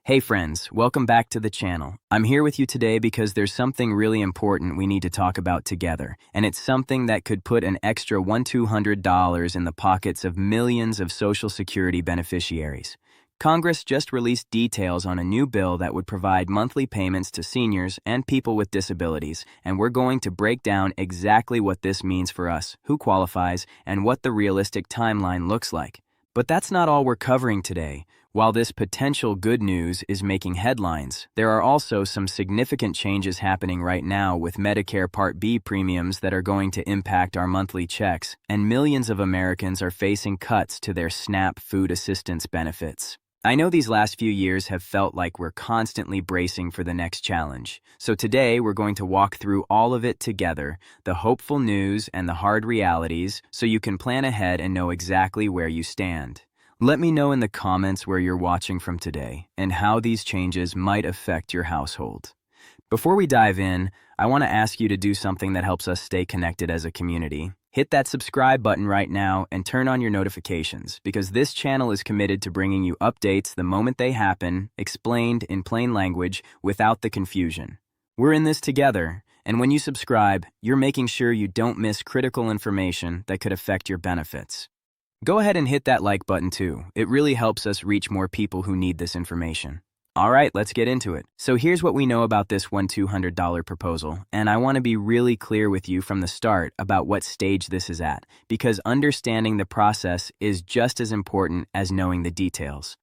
Hey friends, welcome back to the channel. I'm here with you today because there's something really important we need to talk about together, and it's something that could put an extra $200 in the pockets of millions of Social Security beneficiaries. Congress just released details on a new bill that would provide monthly payments to seniors and people with disabilities, and we're going to break down exactly what this means for us, who qualifies, and what the realistic timeline looks like. But that's not all we're covering today. While this potential good news is making headlines, there are also some significant changes happening right now with Medicare Part B premiums that are going to impact our monthly checks, and millions of Americans are facing cuts to their SNAP food assistance benefits. I know these last few years have felt like we're constantly bracing for the next challenge, so today we're going to walk through all of it together, the hopeful news and the hard realities, so you can plan ahead and know exactly where you stand. Let me know in the comments where you're watching from today and how these changes might affect your household. Before we dive in, I want to ask you to do something that helps us stay connected as a community. Hit that subscribe button right now and turn on your notifications, because this channel is committed to bringing you updates the moment they happen, explained in plain language without the confusion. We're in this together, and when you subscribe, you're making sure you don't miss critical information that could affect your benefits. Go ahead and hit that like button too. It really helps us reach more people who need this information. All right, let's get into it. So here's what we know about this $200 proposal, and I want to be really clear with you from the start about what stage this is at, because understanding the process is just as important as knowing the details.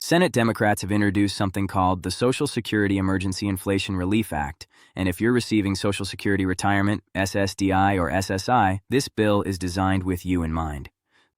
Senate Democrats have introduced something called the Social Security Emergency Inflation Relief Act, and if you're receiving Social Security Retirement, SSDI, or SSI, this bill is designed with you in mind.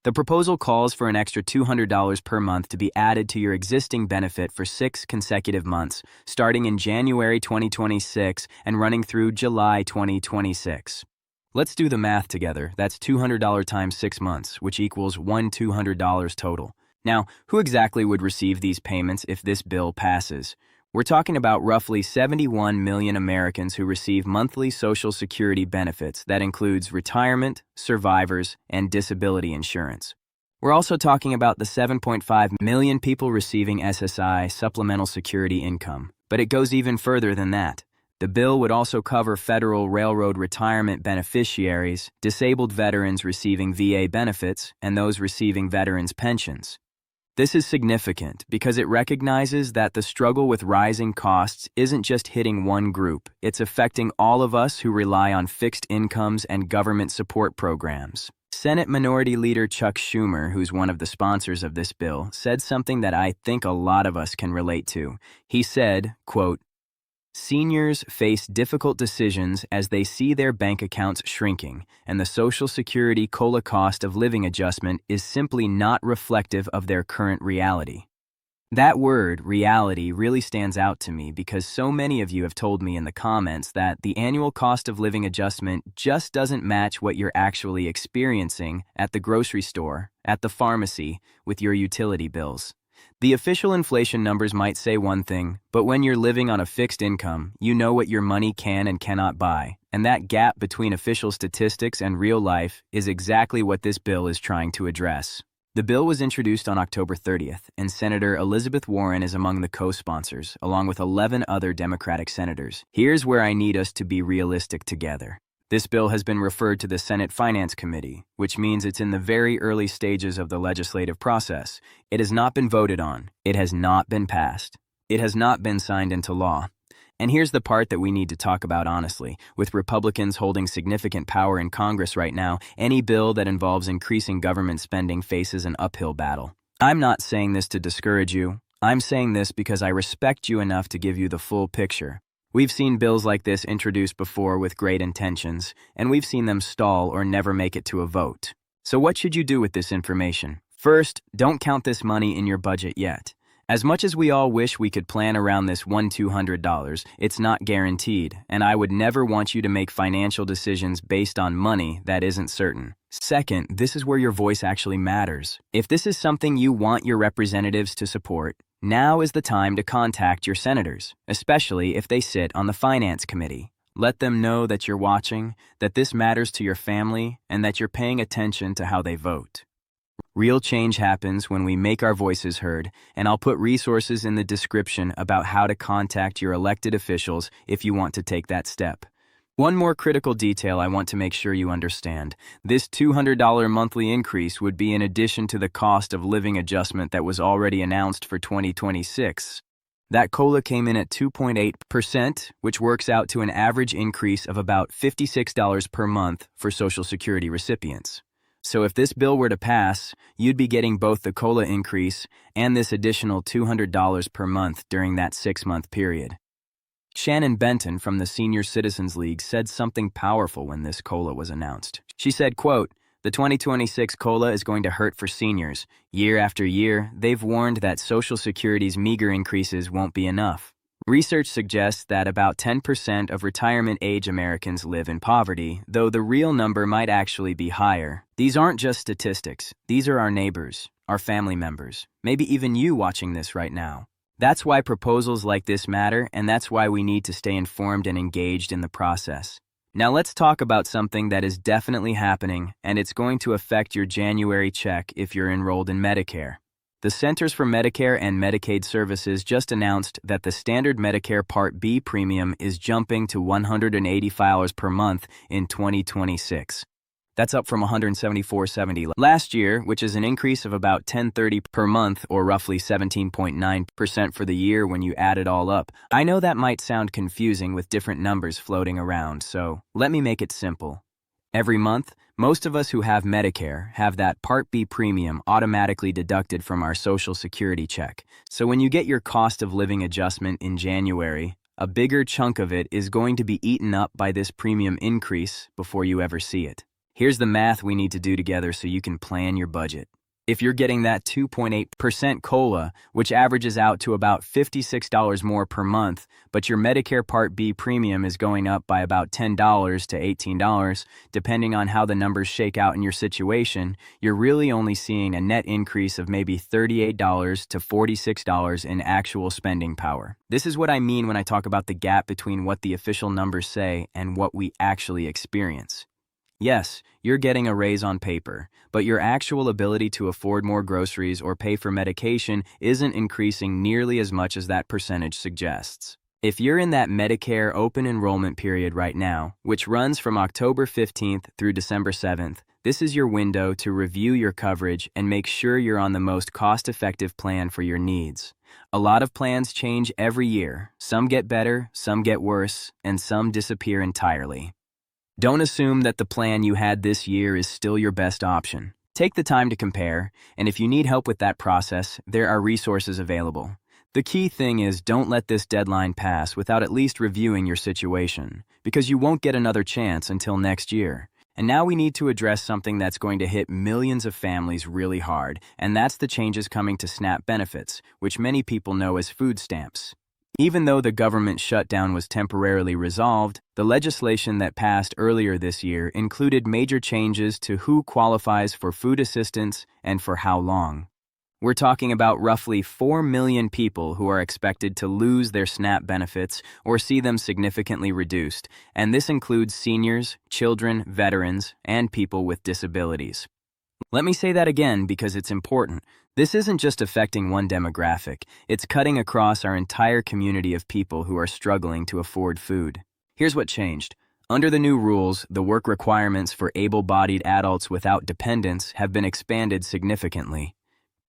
The proposal calls for an extra $200 per month to be added to your existing benefit for 6 consecutive months, starting in January 2026 and running through July 2026. Let's do the math together. That's $200 times 6 months, which equals $200 total. Now, who exactly would receive these payments if this bill passes? We're talking about roughly 71 million Americans who receive monthly Social Security benefits that includes retirement, survivors, and disability insurance. We're also talking about the 7.5 million people receiving SSI, Supplemental Security Income, but it goes even further than that. The bill would also cover federal railroad retirement beneficiaries, disabled veterans receiving VA benefits, and those receiving veterans' pensions. This is significant because it recognizes that the struggle with rising costs isn't just hitting one group, it's affecting all of us who rely on fixed incomes and government support programs. Senate Minority Leader Chuck Schumer, who's one of the sponsors of this bill, said something that I think a lot of us can relate to. He said, quote, "Seniors face difficult decisions as they see their bank accounts shrinking, and the Social Security COLA cost of living adjustment is simply not reflective of their current reality." That word, reality, really stands out to me because so many of you have told me in the comments that the annual cost of living adjustment just doesn't match what you're actually experiencing at the grocery store, at the pharmacy, with your utility bills. The official inflation numbers might say one thing, but when you're living on a fixed income, you know what your money can and cannot buy, and that gap between official statistics and real life is exactly what this bill is trying to address. The bill was introduced on October 30th, and Senator Elizabeth Warren is among the co-sponsors, along with 11 other Democratic senators. Here's where I need us to be realistic together. This bill has been referred to the Senate Finance Committee, which means it's in the very early stages of the legislative process. It has not been voted on. It has not been passed. It has not been signed into law. And here's the part that we need to talk about honestly. With Republicans holding significant power in Congress right now, any bill that involves increasing government spending faces an uphill battle. I'm not saying this to discourage you. I'm saying this because I respect you enough to give you the full picture. We've seen bills like this introduced before with great intentions, and we've seen them stall or never make it to a vote. So what should you do with this information? First, don't count this money in your budget yet. As much as we all wish we could plan around this $200, it's not guaranteed, and I would never want you to make financial decisions based on money that isn't certain. Second, this is where your voice actually matters. If this is something you want your representatives to support, now is the time to contact your senators, especially if they sit on the Finance Committee. Let them know that you're watching, that this matters to your family, and that you're paying attention to how they vote. Real change happens when we make our voices heard, and I'll put resources in the description about how to contact your elected officials if you want to take that step. One more critical detail I want to make sure you understand. This $200 monthly increase would be in addition to the cost of living adjustment that was already announced for 2026. That COLA came in at 2.8%, which works out to an average increase of about $56 per month for Social Security recipients. So if this bill were to pass, you'd be getting both the COLA increase and this additional $200 per month during that 6-month period. Shannon Benton from the Senior Citizens League said something powerful when this COLA was announced. She said, quote, "The 2026 COLA is going to hurt for seniors. Year after year, they've warned that Social Security's meager increases won't be enough. Research suggests that about 10% of retirement-age Americans live in poverty, though the real number might actually be higher. These aren't just statistics. These are our neighbors, our family members, maybe even you watching this right now. That's why proposals like this matter, and that's why we need to stay informed and engaged in the process. Now let's talk about something that is definitely happening, and it's going to affect your January check if you're enrolled in Medicare. The Centers for Medicare and Medicaid Services just announced that the standard Medicare Part B premium is jumping to $180 per month in 2026. That's up from $174.70 last year, which is an increase of about $10.30 per month, or roughly 17.9% for the year when you add it all up. I know that might sound confusing with different numbers floating around, so let me make it simple. Every month, most of us who have Medicare have that Part B premium automatically deducted from our Social Security check. So when you get your cost of living adjustment in January, a bigger chunk of it is going to be eaten up by this premium increase before you ever see it. Here's the math we need to do together so you can plan your budget. If you're getting that 2.8% COLA, which averages out to about $56 more per month, but your Medicare Part B premium is going up by about $10 to $18, depending on how the numbers shake out in your situation, you're really only seeing a net increase of maybe $38 to $46 in actual spending power. This is what I mean when I talk about the gap between what the official numbers say and what we actually experience. Yes, you're getting a raise on paper, but your actual ability to afford more groceries or pay for medication isn't increasing nearly as much as that percentage suggests. If you're in that Medicare open enrollment period right now, which runs from October 15th through December 7th, this is your window to review your coverage and make sure you're on the most cost-effective plan for your needs. A lot of plans change every year. Some get better, some get worse, and some disappear entirely. Don't assume that the plan you had this year is still your best option. Take the time to compare, and if you need help with that process, there are resources available. The key thing is don't let this deadline pass without at least reviewing your situation, because you won't get another chance until next year. And now we need to address something that's going to hit millions of families really hard, and that's the changes coming to SNAP benefits, which many people know as food stamps. Even though the government shutdown was temporarily resolved, the legislation that passed earlier this year included major changes to who qualifies for food assistance and for how long. We're talking about roughly 4 million people who are expected to lose their SNAP benefits or see them significantly reduced, and this includes seniors, children, veterans, and people with disabilities. Let me say that again because it's important. This isn't just affecting one demographic, it's cutting across our entire community of people who are struggling to afford food. Here's what changed. Under the new rules, the work requirements for able-bodied adults without dependents have been expanded significantly.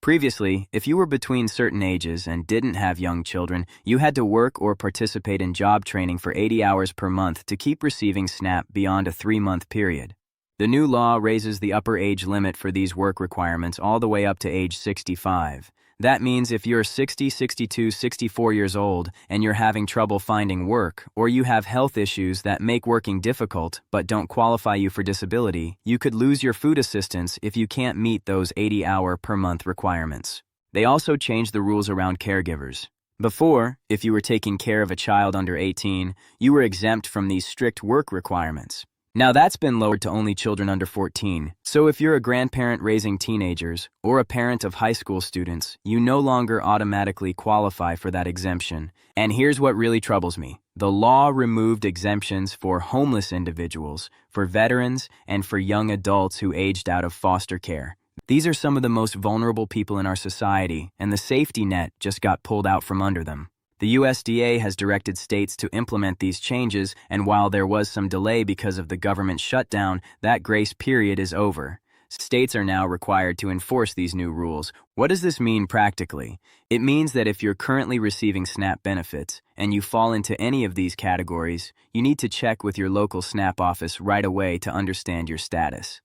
Previously, if you were between certain ages and didn't have young children, you had to work or participate in job training for 80 hours per month to keep receiving SNAP beyond a 3-month period. The new law raises the upper age limit for these work requirements all the way up to age 65. That means if you're 60, 62, 64 years old and you're having trouble finding work, or you have health issues that make working difficult but don't qualify you for disability, you could lose your food assistance if you can't meet those 80-hour per month requirements. They also changed the rules around caregivers. Before, if you were taking care of a child under 18, you were exempt from these strict work requirements. Now that's been lowered to only children under 14, so if you're a grandparent raising teenagers or a parent of high school students, you no longer automatically qualify for that exemption. And here's what really troubles me. The law removed exemptions for homeless individuals, for veterans, and for young adults who aged out of foster care. These are some of the most vulnerable people in our society, and the safety net just got pulled out from under them. The USDA has directed states to implement these changes, and while there was some delay because of the government shutdown, that grace period is over. States are now required to enforce these new rules. What does this mean practically? It means that if you're currently receiving SNAP benefits and you fall into any of these categories, you need to check with your local SNAP office right away to understand your status.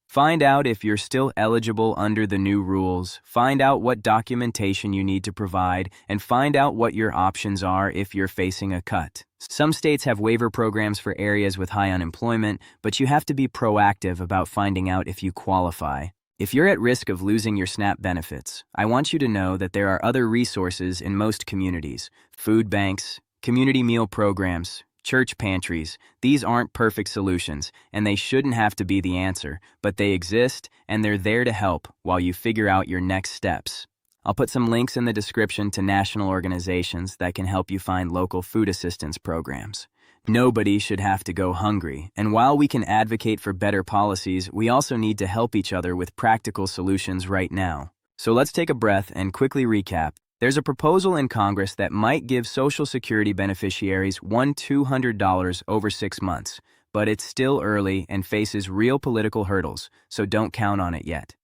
Find out if you're still eligible under the new rules, find out what documentation you need to provide, and find out what your options are if you're facing a cut. Some states have waiver programs for areas with high unemployment, but you have to be proactive about finding out if you qualify. If you're at risk of losing your SNAP benefits, I want you to know that there are other resources in most communities: food banks, community meal programs, church pantries. These aren't perfect solutions, and they shouldn't have to be the answer, but they exist, and they're there to help while you figure out your next steps. I'll put some links in the description to national organizations that can help you find local food assistance programs. Nobody should have to go hungry, and while we can advocate for better policies, we also need to help each other with practical solutions right now. So let's take a breath and quickly recap. There's a proposal in Congress that might give Social Security beneficiaries $200 over 6 months, but it's still early and faces real political hurdles, so don't count on it yet.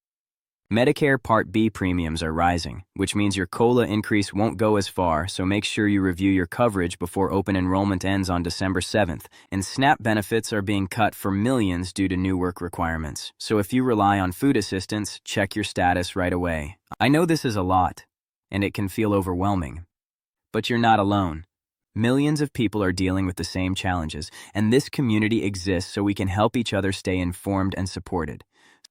Medicare Part B premiums are rising, which means your COLA increase won't go as far, so make sure you review your coverage before open enrollment ends on December 7th. And SNAP benefits are being cut for millions due to new work requirements, so if you rely on food assistance, check your status right away. I know this is a lot, and it can feel overwhelming. But you're not alone. Millions of people are dealing with the same challenges, and this community exists so we can help each other stay informed and supported.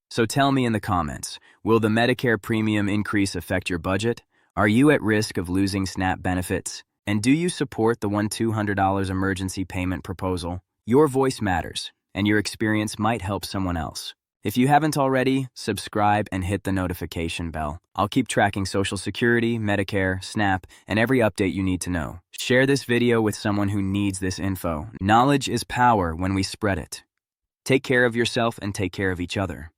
So tell me in the comments, will the Medicare premium increase affect your budget? Are you at risk of losing SNAP benefits? And do you support the $200 emergency payment proposal? Your voice matters, and your experience might help someone else. If you haven't already, subscribe and hit the notification bell. I'll keep tracking Social Security, Medicare, SNAP, and every update you need to know. Share this video with someone who needs this info. Knowledge is power when we spread it. Take care of yourself and take care of each other.